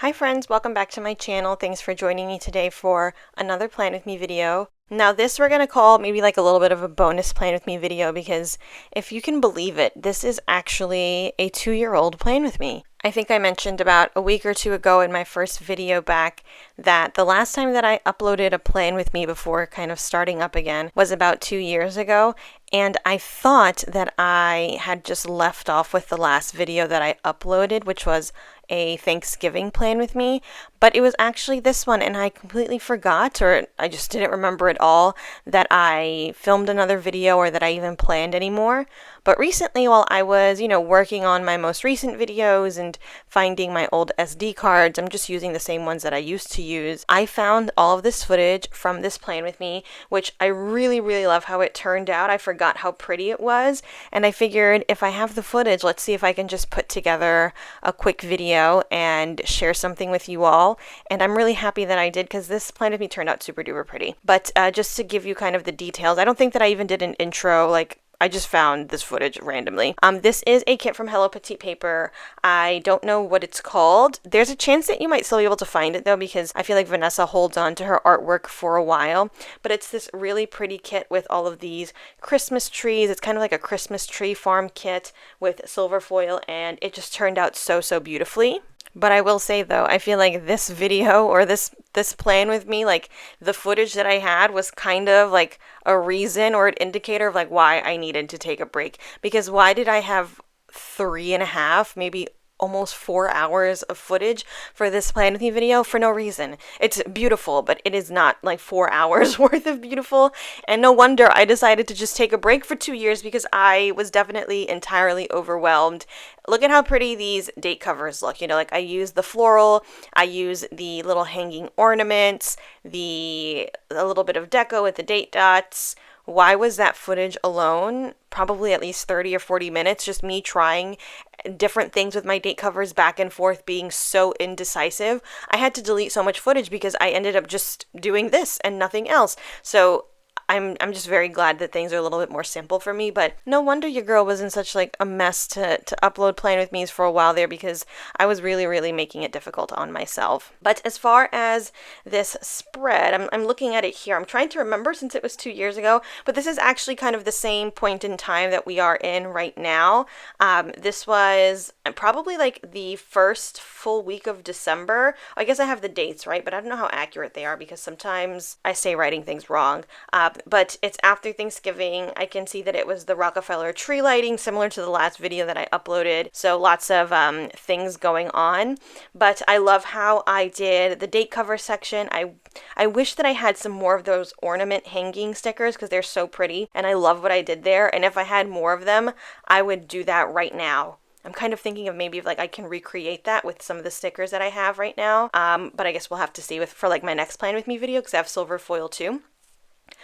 Hi friends, welcome back to my channel. Thanks for joining me today for another Plan With Me video. Now this we're going to call maybe like a little bit of a bonus Plan With Me video because if you can believe it, this is actually a 2-year-old Plan With Me. I think I mentioned about a week or two ago in my first video back that the last time that I uploaded a Plan With Me before kind of starting up again was about 2 years ago, and I thought that I had just left off with the last video that I uploaded, which was a Thanksgiving Plan With Me, but it was actually this one, and I completely forgot, or I just didn't remember at all that I filmed another video or that I even planned anymore. But recently, while I was, working on my most recent videos and finding my old SD cards, I'm just using the same ones that I used to use, I found all of this footage from this Plan With Me, which I really, really love how it turned out. I forgot how pretty it was, and I figured if I have the footage, let's see if I can just put together a quick video and share something with you all. And I'm really happy that I did because this Plan With Me turned out super duper pretty. But just to give you kind of the details, I don't think that I even did an intro, I just found this footage randomly. This is a kit from Hello Petite Paper. I don't know what it's called. There's a chance that you might still be able to find it though, because I feel like Vanessa holds on to her artwork for a while. But it's this really pretty kit with all of these Christmas trees. It's kind of like a Christmas tree farm kit with silver foil, and it just turned out so, so beautifully. But I will say though, I feel like this video or this Plan With Me, like the footage that I had was kind of like a reason or an indicator of like why I needed to take a break. Because why did I have 3.5, maybe almost 4 hours of footage for this Plan With Me video? For no reason. It's beautiful, but it is not like 4 hours worth of beautiful. And no wonder I decided to just take a break for 2 years, because I was definitely entirely overwhelmed. Look at how pretty these date covers look. I use the floral, I use the little hanging ornaments, a little bit of deco with the date dots. Why was that footage alone? Probably at least 30 or 40 minutes, just me trying different things with my date covers back and forth, being so indecisive. I had to delete so much footage because I ended up just doing this and nothing else. So I'm just very glad that things are a little bit more simple for me, but no wonder your girl was in such like a mess to upload Plan With Me's for a while there, because I was really, really making it difficult on myself. But as far as this spread, I'm looking at it here. I'm trying to remember since it was 2 years ago, but this is actually kind of the same point in time that we are in right now. This was probably like the first full week of December. I guess I have the dates right, but I don't know how accurate they are because sometimes I say writing things wrong. But it's after Thanksgiving. I can see that it was the Rockefeller tree lighting, similar to the last video that I uploaded. So lots of things going on. But I love how I did the date cover section. I wish that I had some more of those ornament hanging stickers because they're so pretty. And I love what I did there. And if I had more of them, I would do that right now. I'm kind of thinking of maybe if I can recreate that with some of the stickers that I have right now. But I guess we'll have to see for my next Plan With Me video, because I have silver foil too.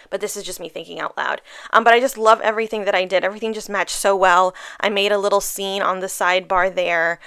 But this is just me thinking out loud. But I just love everything that I did. Everything just matched so well. I made a little scene on the sidebar there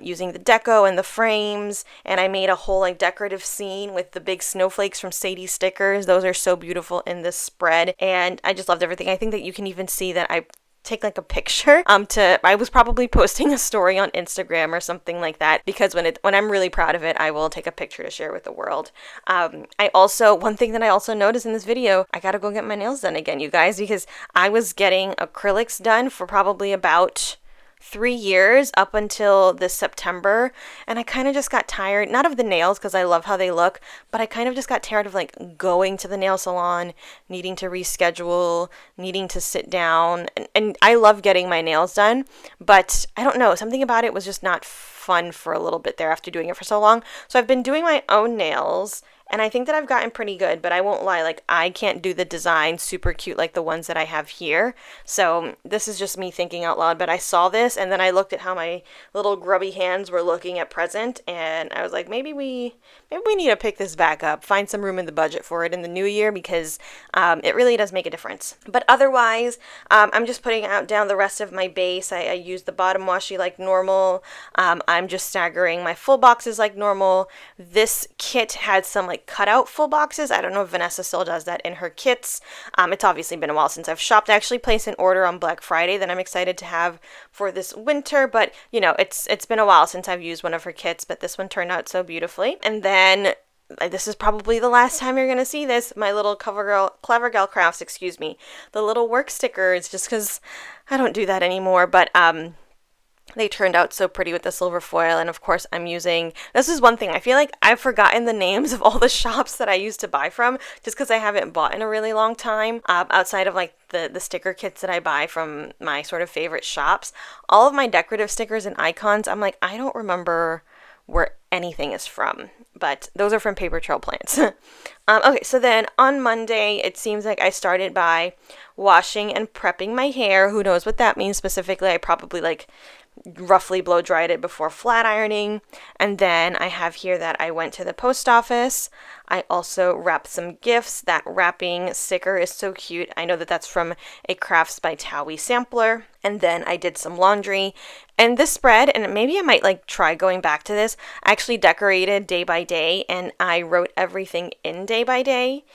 using the deco and the frames. And I made a whole decorative scene with the big snowflakes from Sadie stickers. Those are so beautiful in this spread. And I just loved everything. I think that you can even see that I take a picture I was probably posting a story on Instagram or something like that, because when I'm really proud of it, I will take a picture to share with the world. One thing that I also noticed in this video, I gotta go get my nails done again, you guys, because I was getting acrylics done for probably about 3 years up until this September, and I kind of just got tired, not of the nails because I love how they look, but I kind of just got tired of going to the nail salon, needing to reschedule, needing to sit down, and I love getting my nails done, but I don't know, something about it was just not fun for a little bit there after doing it for so long. So I've been doing my own nails, and I think that I've gotten pretty good, but I won't lie, I can't do the design super cute like the ones that I have here. So this is just me thinking out loud, but I saw this and then I looked at how my little grubby hands were looking at present, and I was like, maybe we need to pick this back up, find some room in the budget for it in the new year, because it really does make a difference. But otherwise, I'm just putting down the rest of my base. I use the bottom washi like normal. I'm just staggering my full boxes like normal. This kit had some like cutout full boxes. I don't know if Vanessa still does that in her kits. It's obviously been a while since I've shopped. I actually placed an order on Black Friday that I'm excited to have for this winter, but you know, it's been a while since I've used one of her kits, but this one turned out so beautifully. And then this is probably the last time you're gonna see this, my little Clever Girl Crafts, excuse me, the little work stickers, just because I don't do that anymore, but they turned out so pretty with the silver foil. And of course I'm using, this is one thing, I feel like I've forgotten the names of all the shops that I used to buy from, just because I haven't bought in a really long time, outside of like the sticker kits that I buy from my sort of favorite shops. All of my decorative stickers and icons, I'm like, I don't remember where anything is from, but those are from Paper Trail Plants. Okay, so then on Monday, it seems like I started by washing and prepping my hair. Who knows what that means specifically? I probably like roughly blow dried it before flat ironing. And then I have here that I went to the post office. I also wrapped some gifts. That wrapping sticker is so cute. I know that that's from a Crafts by Towie sampler. And then I did some laundry. And this spread, and maybe I might like try going back to this, I actually decorated day by day and I wrote everything in day by day.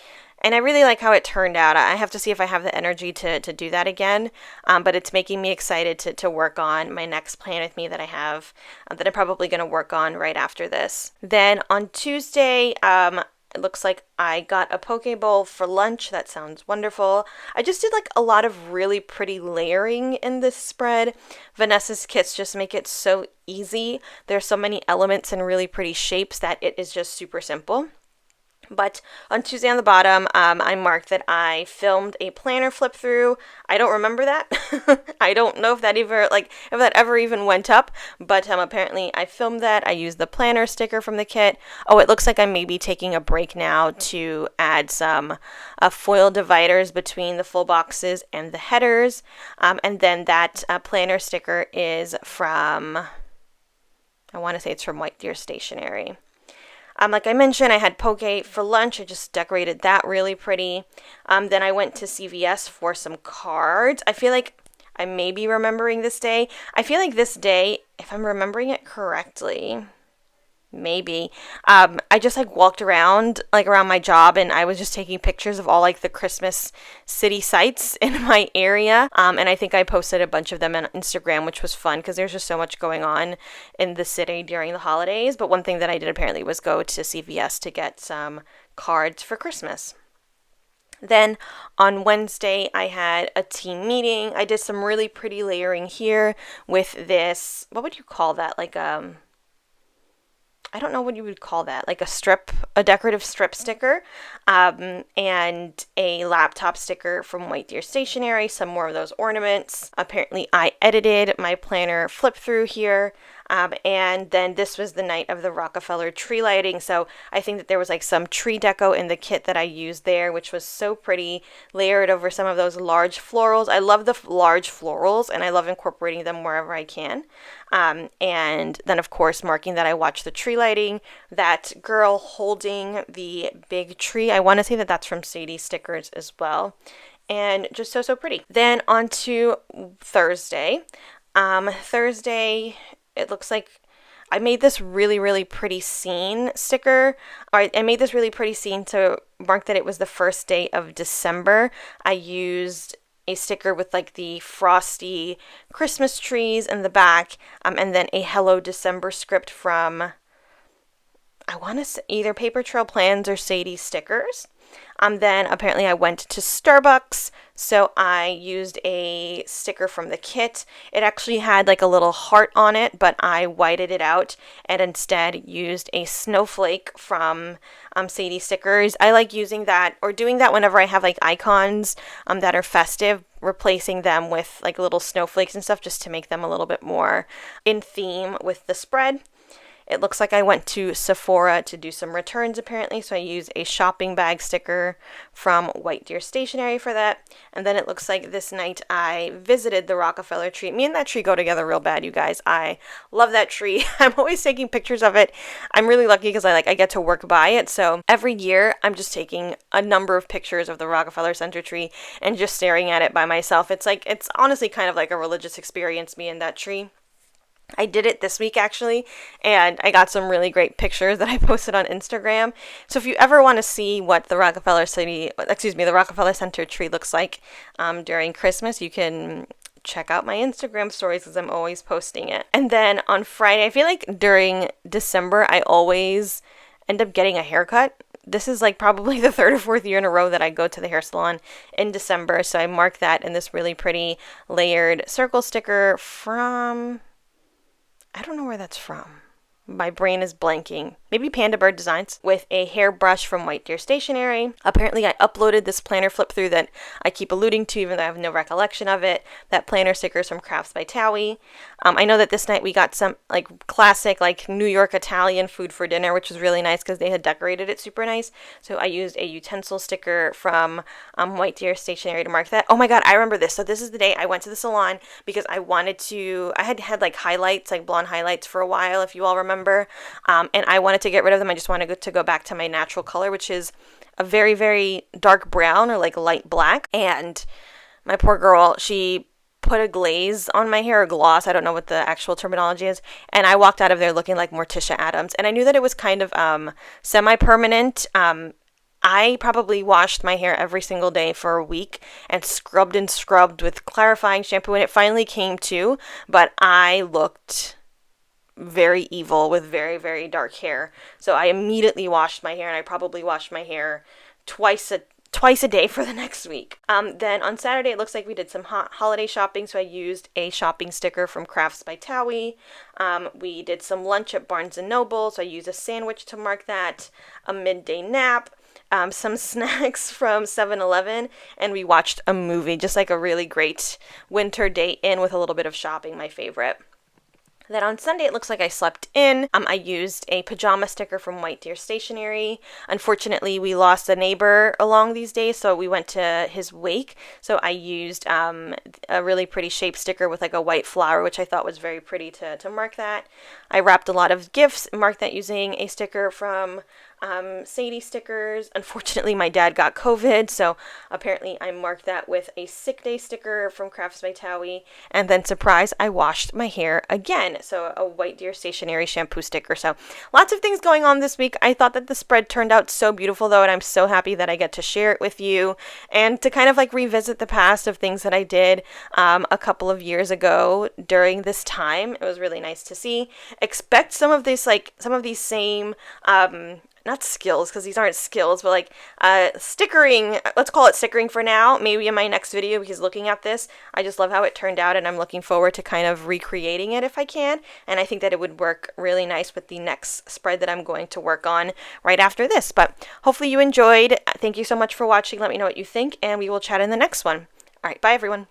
And I really like how it turned out. I have to see if I have the energy to do that again. But it's making me excited to work on my next plan with me that I have, that I'm probably going to work on right after this. Then on Tuesday, it looks like I got a poke bowl for lunch. That sounds wonderful. I just did like a lot of really pretty layering in this spread. Vanessa's kits just make it so easy. There's so many elements and really pretty shapes that it is just super simple. But on Tuesday on the bottom, I marked that I filmed a planner flip through. I don't remember that. I don't know if that ever even went up, but apparently I filmed that. I used the planner sticker from the kit. Oh, it looks like I may be taking a break now to add some foil dividers between the full boxes and the headers. And then that planner sticker is from, I want to say it's from White Deer Stationery. Like I mentioned, I had poke for lunch. I just decorated that really pretty. Then I went to CVS for some cards. I feel like I may be remembering this day. I feel like this day, if I'm remembering it correctly, maybe, I just like walked around my job and I was just taking pictures of all like the Christmas city sites in my area. And I think I posted a bunch of them on Instagram, which was fun because there's just so much going on in the city during the holidays. But one thing that I did apparently was go to CVS to get some cards for Christmas. Then on Wednesday, I had a team meeting. I did some really pretty layering here with this, what would you call that? I don't know what you would call that, like a decorative strip sticker, and a laptop sticker from White Deer Stationery, some more of those ornaments. Apparently I edited my planner flip through here, and then this was the night of the Rockefeller tree lighting, so I think that there was like some tree deco in the kit that I used there, which was so pretty, layered over some of those large florals. I love the large florals, and I love incorporating them wherever I can. And then of course marking that I watched the tree lighting, that girl holding the big tree, I want to say that that's from Sadie Stickers as well, and just so pretty. Then on to Thursday. Thursday, it looks like I made this really pretty scene sticker. I made this really pretty scene to mark that it was the first day of December. I used a sticker with like the frosty Christmas trees in the back, and then a Hello December script from, I want to say either Paper Trail Plans or Sadie Stickers. Then apparently I went to Starbucks, so I used a sticker from the kit. It actually had like a little heart on it, but I whited it out and instead used a snowflake from Sadie Stickers. I like using that or doing that whenever I have like icons that are festive, replacing them with like little snowflakes and stuff just to make them a little bit more in theme with the spread. It looks like I went to Sephora to do some returns apparently, so I used a shopping bag sticker from White Deer Stationery for that. And then it looks like this night I visited the Rockefeller tree. Me and that tree go together real bad, you guys. I love that tree. I'm always taking pictures of it. I'm really lucky because I get to work by it. So every year I'm just taking a number of pictures of the Rockefeller Center tree and just staring at it by myself. It's honestly kind of like a religious experience, me and that tree. I did it this week actually, and I got some really great pictures that I posted on Instagram. So if you ever want to see what the the Rockefeller Center tree looks like during Christmas, you can check out my Instagram stories because I'm always posting it. And then on Friday, I feel like during December, I always end up getting a haircut. This is like probably the third or fourth year in a row that I go to the hair salon in December. So I mark that in this really pretty layered circle sticker from, I don't know where that's from. My brain is blanking. Maybe Panda Bird Designs, with a hairbrush from White Deer Stationery. Apparently I uploaded this planner flip through that I keep alluding to even though I have no recollection of it. That planner stickers from Crafts by Towie. I know that this night we got some like classic like New York Italian food for dinner, which was really nice because they had decorated it super nice. So I used a utensil sticker from White Deer Stationery to mark that. Oh my god, I remember this. So this is the day I went to the salon because I had like highlights, like blonde highlights for a while, if you all remember. And I wanted to get rid of them. I just wanted to go back to my natural color, which is a very, very dark brown or like light black. And my poor girl, she put a glaze on my hair, a gloss, I don't know what the actual terminology is, and I walked out of there looking like Morticia Addams. And I knew that it was kind of semi-permanent. I probably washed my hair every single day for a week and scrubbed with clarifying shampoo, and it finally came to, but I looked very evil with very, very dark hair. So I immediately washed my hair, and I probably washed my hair twice a day for the next week. Then on Saturday, it looks like we did some holiday shopping, so I used a shopping sticker from Crafts by Towie. We did some lunch at Barnes & Noble, so I used a sandwich to mark that, a midday nap, some snacks from 7-Eleven, and we watched a movie, just like a really great winter day in with a little bit of shopping, my favorite. Then on Sunday, it looks like I slept in. I used a pajama sticker from White Deer Stationery. Unfortunately, we lost a neighbor along these days, so we went to his wake. So I used a really pretty shape sticker with like a white flower, which I thought was very pretty to mark that. I wrapped a lot of gifts, marked that using a sticker from Sadie Stickers. Unfortunately, my dad got COVID, so apparently I marked that with a sick day sticker from Crafts by Towie. And then, surprise, I washed my hair again, so a White Deer Stationery shampoo sticker. So lots of things going on this week. I thought that the spread turned out so beautiful, though, and I'm so happy that I get to share it with you and to kind of like revisit the past of things that I did a couple of years ago during this time. It was really nice to see. Expect some of these same not skills, because these aren't skills, but like stickering, let's call it stickering for now, maybe in my next video, because looking at this, I just love how it turned out, and I'm looking forward to kind of recreating it if I can, and I think that it would work really nice with the next spread that I'm going to work on right after this. But hopefully you enjoyed. Thank you so much for watching. Let me know what you think, and we will chat in the next one. All right, bye everyone.